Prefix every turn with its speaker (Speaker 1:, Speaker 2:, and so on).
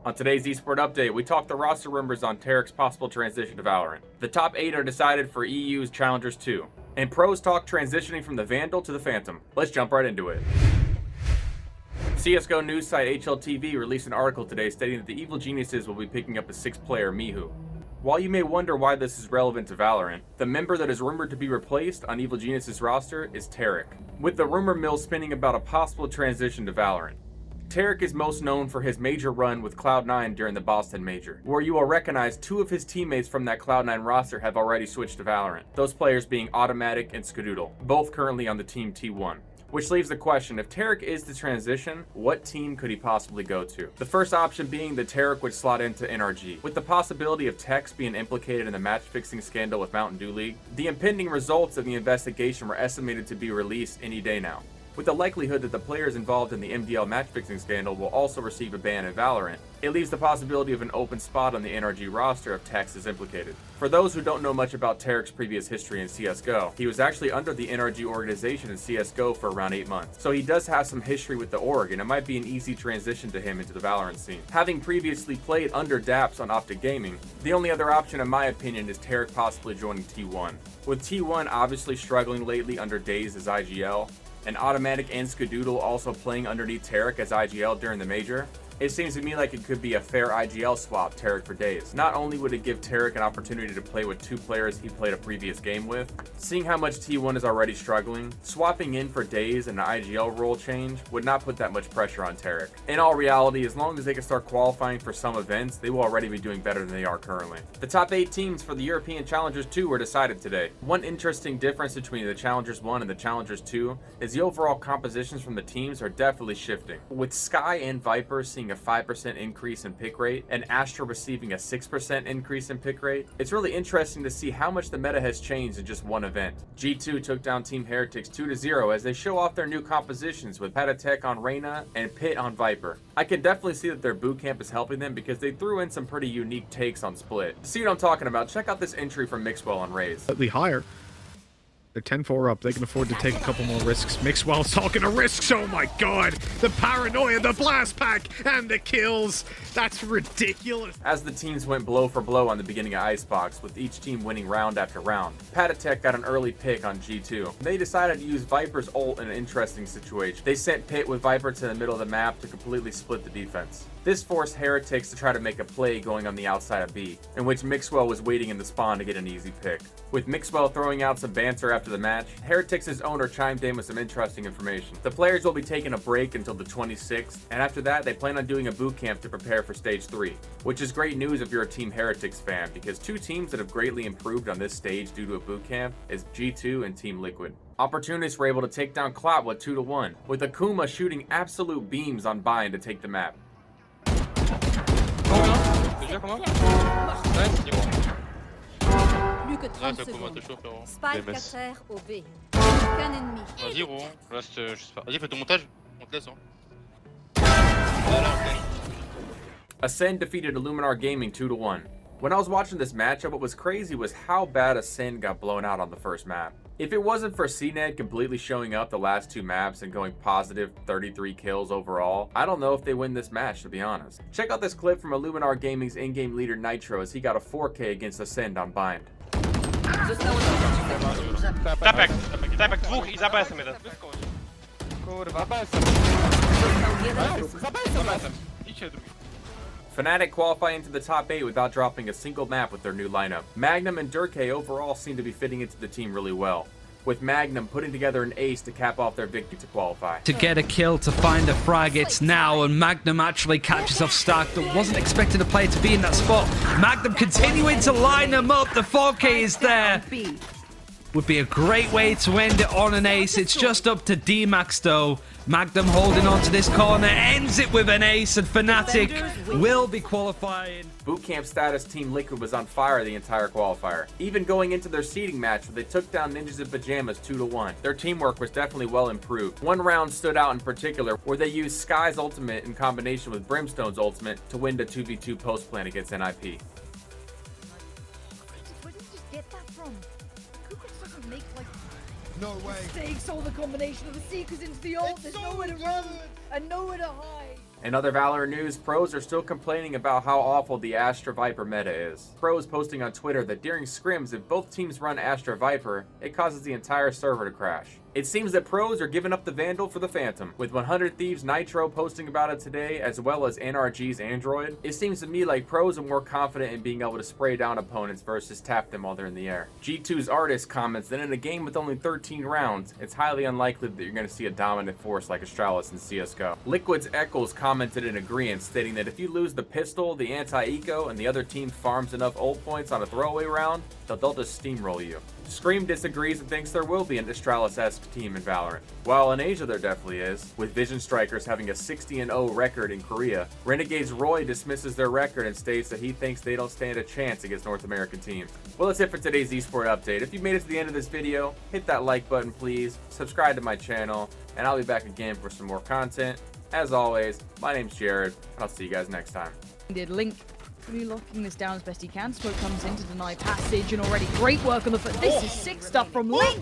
Speaker 1: On today's Esport Update, we talk the roster rumors on Tarik's possible transition to Valorant. The top 8 are decided for EU's Challengers 2. And pros talk transitioning from the Vandal to the Phantom. Let's jump right into it. CSGO news site HLTV released an article today stating that the Evil Geniuses will be picking up a 6-player MIHU. While you may wonder why this is relevant to Valorant, the member that is rumored to be replaced on Evil Genius' roster is Tarik, with the rumor mill spinning about a possible transition to Valorant. Tarik is most known for his major run with Cloud9 during the Boston Major, where you will recognize 2 of his teammates from that Cloud9 roster have already switched to Valorant, those players being Automatic and Skadoodle, both currently on the team T1. Which leaves the question, if Tarik is the transition, what team could he possibly go to? The first option being that Tarik would slot into NRG. With the possibility of Tex being implicated in the match-fixing scandal with Mountain Dew League, the impending results of the investigation were estimated to be released any day now, with the likelihood that the players involved in the MDL match-fixing scandal will also receive a ban in Valorant. It leaves the possibility of an open spot on the NRG roster if Tex is implicated. For those who don't know much about Tarik's previous history in CSGO, he was actually under the NRG organization in CSGO for around 8 months, so he does have some history with the org, and it might be an easy transition to him into the Valorant scene. Having previously played under Daps on Optic Gaming, the only other option in my opinion is Tarik possibly joining T1. With T1 obviously struggling lately under Daze as IGL, and Automatic and Skadoodle also playing underneath Tarik as IGL during the major, it seems to me like it could be a fair IGL swap, Tarik for Daze. Not only would it give Tarik an opportunity to play with 2 players he played a previous game with, seeing how much T1 is already struggling, swapping in for Daze and an IGL role change would not put that much pressure on Tarik. In all reality, as long as they can start qualifying for some events, they will already be doing better than they are currently. The top 8 teams for the European Challengers 2 were decided today. One interesting difference between the Challengers 1 and the Challengers 2 is the overall compositions from the teams are definitely shifting, with Sky and Viper seeing a 5% increase in pick rate and Astra receiving a 6% increase in pick rate. It's really interesting to see how much the meta has changed in just one event. G2 took down Team Heretics 2-0 as they show off their new compositions with Patatek on Reyna and Pit on Viper. I can definitely see that their bootcamp is helping them because they threw in some pretty unique takes on Split. To see what I'm talking about, check out this entry from Mixwell on Raze.
Speaker 2: Slightly higher. They're 10-4 up. They can afford to take a couple more risks. Mixwell's talking to risks. Oh my god. The paranoia, the blast pack, and the kills. That's ridiculous.
Speaker 1: As the teams went blow for blow on the beginning of Icebox, with each team winning round after round, Patatek got an early pick on G2. They decided to use Viper's ult in an interesting situation. They sent Pit with Viper to the middle of the map to completely split the defense. This forced Heretics to try to make a play going on the outside of B, in which Mixwell was waiting in the spawn to get an easy pick. With Mixwell throwing out some banter after the match, Heretics' owner chimed in with some interesting information. The players will be taking a break until the 26th, and after that they plan on doing a boot camp to prepare for Stage 3, which is great news if you're a Team Heretics fan, because 2 teams that have greatly improved on this stage due to a boot camp is G2 and Team Liquid. Opportunists were able to take down Cloutwood 2-1, with Akuma shooting absolute beams on Bind to take the map.
Speaker 3: Plus que 30 secondes. Spike à terre au B. Aucun ennemi.
Speaker 4: Vas-y, gros. Reste, je sais pas. Vas-y, fais ton montage. On te laisse, hein.
Speaker 1: Ascend defeated Illuminar Gaming 2-1. When I was watching this matchup, what was crazy was how bad Ascend got blown out on the first map. If it wasn't for CNED completely showing up the last 2 maps and going positive 33 kills overall, I don't know if they win this match, to be honest. Check out this clip from Illuminar Gaming's in-game leader Nitro as he got a 4K against Ascend on Bind.
Speaker 5: Tapek, 2 i za BS-em jeden.
Speaker 6: Kurwa,
Speaker 1: Fnatic qualify into the top 8 without dropping a single map with their new lineup. Magnum and Durkay overall seem to be fitting into the team really well, with Magnum putting together an ace to cap off their victory to qualify.
Speaker 7: To get a kill, to find a frag, it's now, and Magnum actually catches off Stark that wasn't expecting the player to be in that spot. Magnum continuing to line them up, the 4K is there. Would be a great way to end it on an ace. It's just up to D-Max though. Magnum holding on to this corner, ends it with an ace, and Fnatic will be qualifying.
Speaker 1: Bootcamp status Team Liquid was on fire the entire qualifier, even going into their seeding match where they took down Ninjas in Pajamas 2-1. Their teamwork was definitely well improved. One round stood out in particular where they used Sky's ultimate in combination with Brimstone's ultimate to win the 2v2 post plan against NIP.
Speaker 3: Where did you just get that from? Kukoc doesn't make like
Speaker 6: no way.
Speaker 3: mistakes. All the combination of the seekers into the ult. There's nowhere to run and nowhere to hide.
Speaker 1: In other Valorant news, pros are still complaining about how awful the Astra Viper meta is. Pros posting on Twitter that during scrims, if both teams run Astra Viper, it causes the entire server to crash. It seems that pros are giving up the Vandal for the Phantom, with 100 Thieves Nitro posting about it today, as well as NRG's Android. It seems to me like pros are more confident in being able to spray down opponents versus tap them while they're in the air. G2's Artist comments that in a game with only 13 rounds, it's highly unlikely that you're going to see a dominant force like Astralis in CSGO. Liquid's Eccles commented in agreement, stating that if you lose the pistol, the anti-eco, and the other team farms enough ult points on a throwaway round, they'll just steamroll you. Scream disagrees and thinks there will be an Astralis-esque team in Valorant. While in Asia there definitely is, with Vision Strikers having a 60-0 record in Korea. Renegade's Roy dismisses their record and states that he thinks they don't stand a chance against North American teams. Well, that's it for today's eSport update. If you made it to the end of this video, hit that like button please, subscribe to my channel, and I'll be back again for some more content. As always, my name's Jared, and I'll see you guys next time.
Speaker 8: Link really locking this down as best he can. Smoke comes in to deny passage, and already great work on the foot. This is sick stuff from Link.